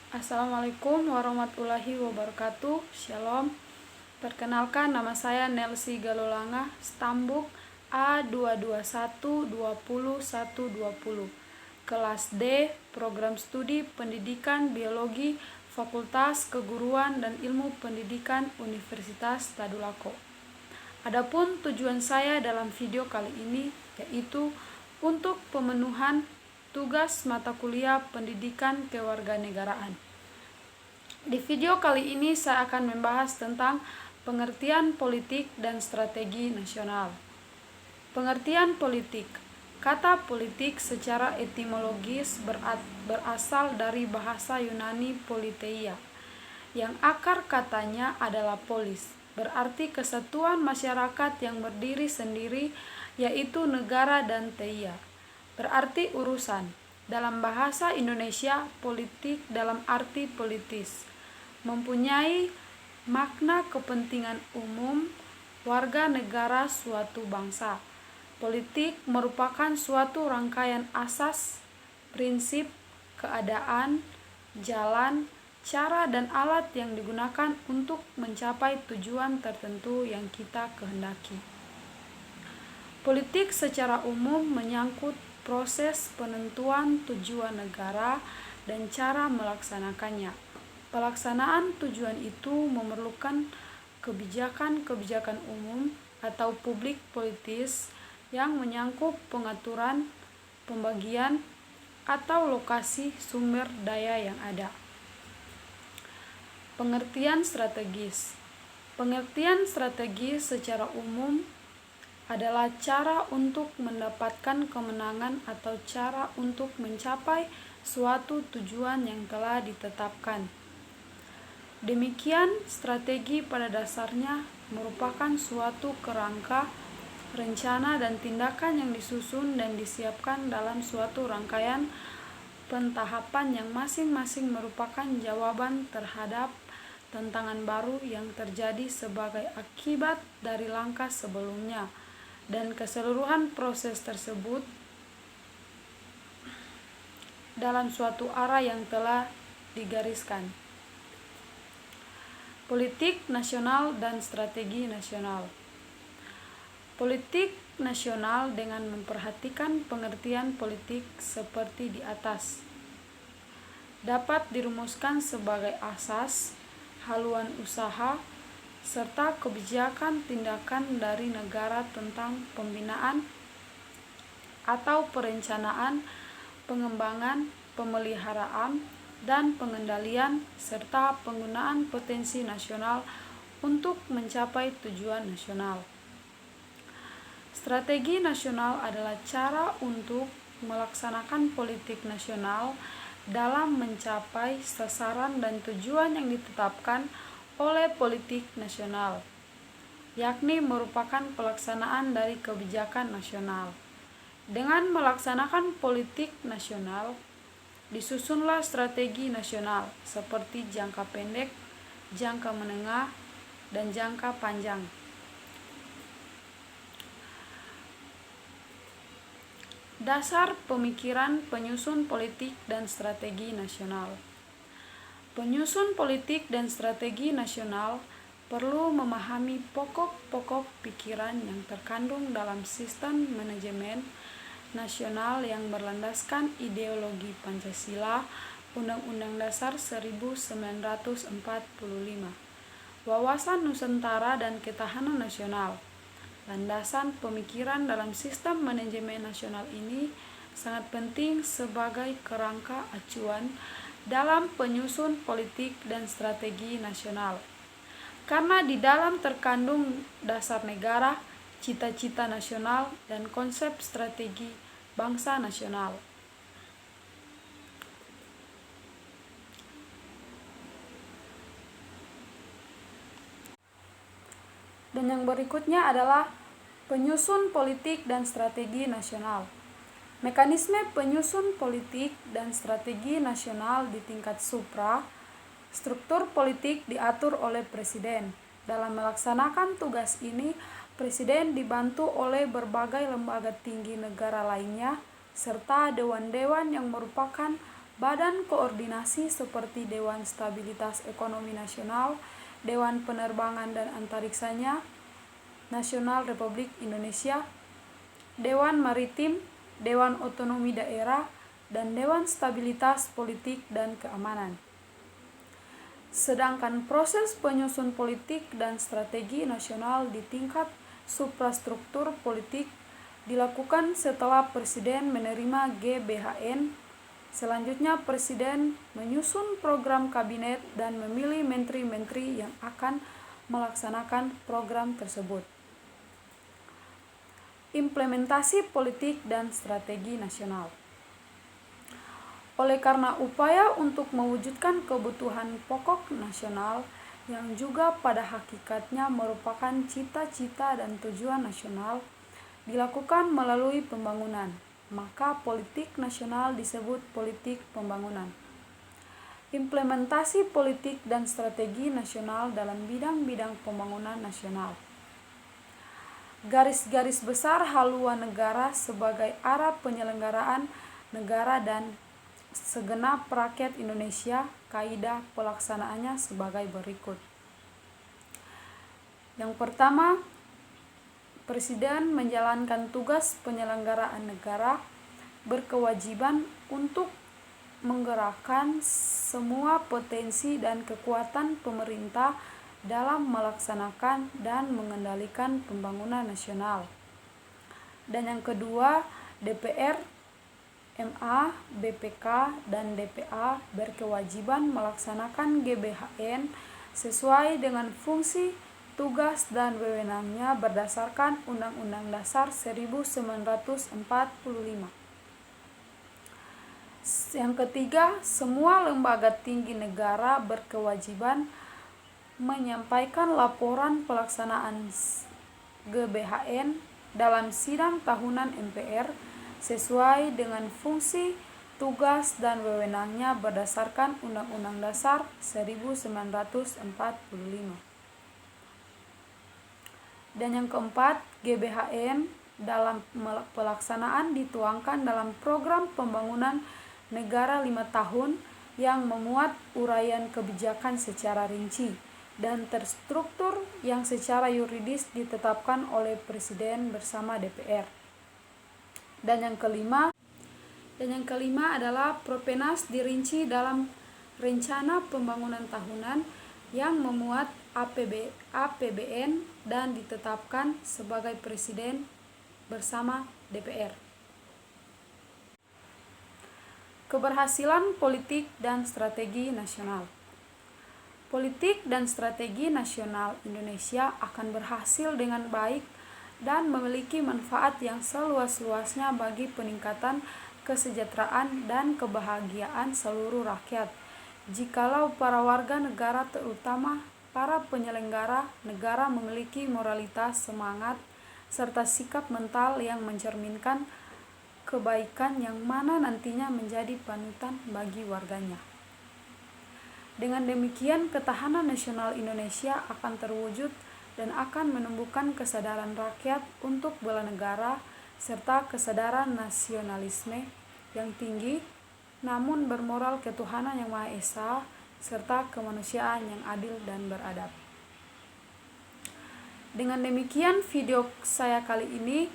Assalamualaikum warahmatullahi wabarakatuh. Shalom. Perkenalkan, nama saya Nelsi Galolanga, Stambuk A221202120. Kelas D, Program Studi Pendidikan Biologi, Fakultas Keguruan dan Ilmu Pendidikan Universitas Tadulako. Adapun tujuan saya dalam video kali ini yaitu untuk pemenuhan tugas mata kuliah Pendidikan Kewarganegaraan. Di video kali ini saya akan membahas tentang pengertian politik dan strategi nasional. Pengertian politik. Kata politik secara etimologis berasal dari bahasa Yunani politeia, yang akar katanya adalah polis, berarti kesatuan masyarakat yang berdiri sendiri, yaitu negara, dan teia, berarti urusan. Dalam bahasa Indonesia, politik dalam arti politis mempunyai makna kepentingan umum warga negara suatu bangsa. Politik merupakan suatu rangkaian asas, prinsip, keadaan, jalan, cara, dan alat yang digunakan untuk mencapai tujuan tertentu yang kita kehendaki. Politik secara umum menyangkut proses penentuan tujuan negara dan cara melaksanakannya. Pelaksanaan tujuan itu memerlukan kebijakan-kebijakan umum atau publik politis yang menyangkut pengaturan, pembagian, atau lokasi sumber daya yang ada. Pengertian strategis. Pengertian strategis secara umum adalah cara untuk mendapatkan kemenangan atau cara untuk mencapai suatu tujuan yang telah ditetapkan. Demikian, strategi pada dasarnya merupakan suatu kerangka, rencana, dan tindakan yang disusun dan disiapkan dalam suatu rangkaian pentahapan yang masing-masing merupakan jawaban terhadap tantangan baru yang terjadi sebagai akibat dari langkah sebelumnya, dan keseluruhan proses tersebut dalam suatu arah yang telah digariskan. Politik nasional dan strategi nasional. Politik nasional dengan memperhatikan pengertian politik seperti di atas dapat dirumuskan sebagai asas, haluan usaha, serta kebijakan tindakan dari negara tentang pembinaan atau perencanaan, pengembangan, pemeliharaan, dan pengendalian, serta penggunaan potensi nasional untuk mencapai tujuan nasional. Strategi nasional adalah cara untuk melaksanakan politik nasional dalam mencapai sasaran dan tujuan yang ditetapkan oleh politik nasional, yakni merupakan pelaksanaan dari kebijakan nasional. Dengan melaksanakan politik nasional, disusunlah strategi nasional seperti jangka pendek, jangka menengah, dan jangka panjang. Dasar pemikiran penyusun politik dan strategi nasional. Penyusun politik dan strategi nasional perlu memahami pokok-pokok pikiran yang terkandung dalam sistem manajemen nasional yang berlandaskan ideologi Pancasila, Undang-Undang Dasar 1945, wawasan Nusantara dan ketahanan nasional. Landasan pemikiran dalam sistem manajemen nasional ini sangat penting sebagai kerangka acuan dalam penyusun politik dan strategi nasional, karena di dalam terkandung dasar negara, cita-cita nasional, dan konsep strategi bangsa nasional. Dan yang berikutnya adalah penyusun politik dan strategi nasional. Mekanisme penyusun politik dan strategi nasional di tingkat supra, struktur politik diatur oleh Presiden. Dalam melaksanakan tugas ini, Presiden dibantu oleh berbagai lembaga tinggi negara lainnya, serta dewan-dewan yang merupakan badan koordinasi seperti Dewan Stabilitas Ekonomi Nasional, Dewan Penerbangan dan Antariksanya Nasional Republik Indonesia, Dewan Maritim, Dewan Otonomi Daerah, dan Dewan Stabilitas Politik dan Keamanan. Sedangkan proses penyusun politik dan strategi nasional di tingkat suprastruktur politik dilakukan setelah Presiden menerima GBHN. Selanjutnya Presiden menyusun program kabinet dan memilih menteri-menteri yang akan melaksanakan program tersebut. Implementasi politik dan strategi nasional. Oleh karena upaya untuk mewujudkan kebutuhan pokok nasional yang juga pada hakikatnya merupakan cita-cita dan tujuan nasional, dilakukan melalui pembangunan, maka politik nasional disebut politik pembangunan. Implementasi politik dan strategi nasional dalam bidang-bidang pembangunan nasional. Garis-garis besar haluan negara sebagai arah penyelenggaraan negara dan segenap rakyat Indonesia, kaidah pelaksanaannya sebagai berikut. Yang pertama, Presiden menjalankan tugas penyelenggaraan negara berkewajiban untuk menggerakkan semua potensi dan kekuatan pemerintah dalam melaksanakan dan mengendalikan pembangunan nasional. Dan yang kedua, DPR, MA, BPK, dan DPA berkewajiban melaksanakan GBHN sesuai dengan fungsi, tugas, dan wewenangnya berdasarkan Undang-Undang Dasar 1945. Yang ketiga, semua lembaga tinggi negara berkewajiban menyampaikan laporan pelaksanaan GBHN dalam sidang tahunan MPR sesuai dengan fungsi, tugas, dan wewenangnya berdasarkan Undang-Undang Dasar 1945. Dan yang keempat, GBHN dalam pelaksanaan dituangkan dalam program pembangunan negara 5 tahun yang memuat uraian kebijakan secara rinci dan terstruktur yang secara yuridis ditetapkan oleh Presiden bersama DPR. Dan yang kelima adalah Propenas dirinci dalam rencana pembangunan tahunan yang memuat APBN dan ditetapkan sebagai Presiden bersama DPR. Keberhasilan politik dan strategi nasional. Politik dan strategi nasional Indonesia akan berhasil dengan baik dan memiliki manfaat yang seluas-luasnya bagi peningkatan kesejahteraan dan kebahagiaan seluruh rakyat, jikalau para warga negara terutama para penyelenggara negara memiliki moralitas, semangat, serta sikap mental yang mencerminkan kebaikan yang mana nantinya menjadi panutan bagi warganya. Dengan demikian, ketahanan nasional Indonesia akan terwujud dan akan menumbuhkan kesadaran rakyat untuk bela negara serta kesadaran nasionalisme yang tinggi, namun bermoral ketuhanan yang Maha Esa serta kemanusiaan yang adil dan beradab. Dengan demikian video saya kali ini,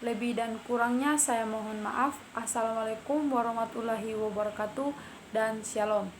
lebih dan kurangnya saya mohon maaf. Assalamualaikum warahmatullahi wabarakatuh dan shalom.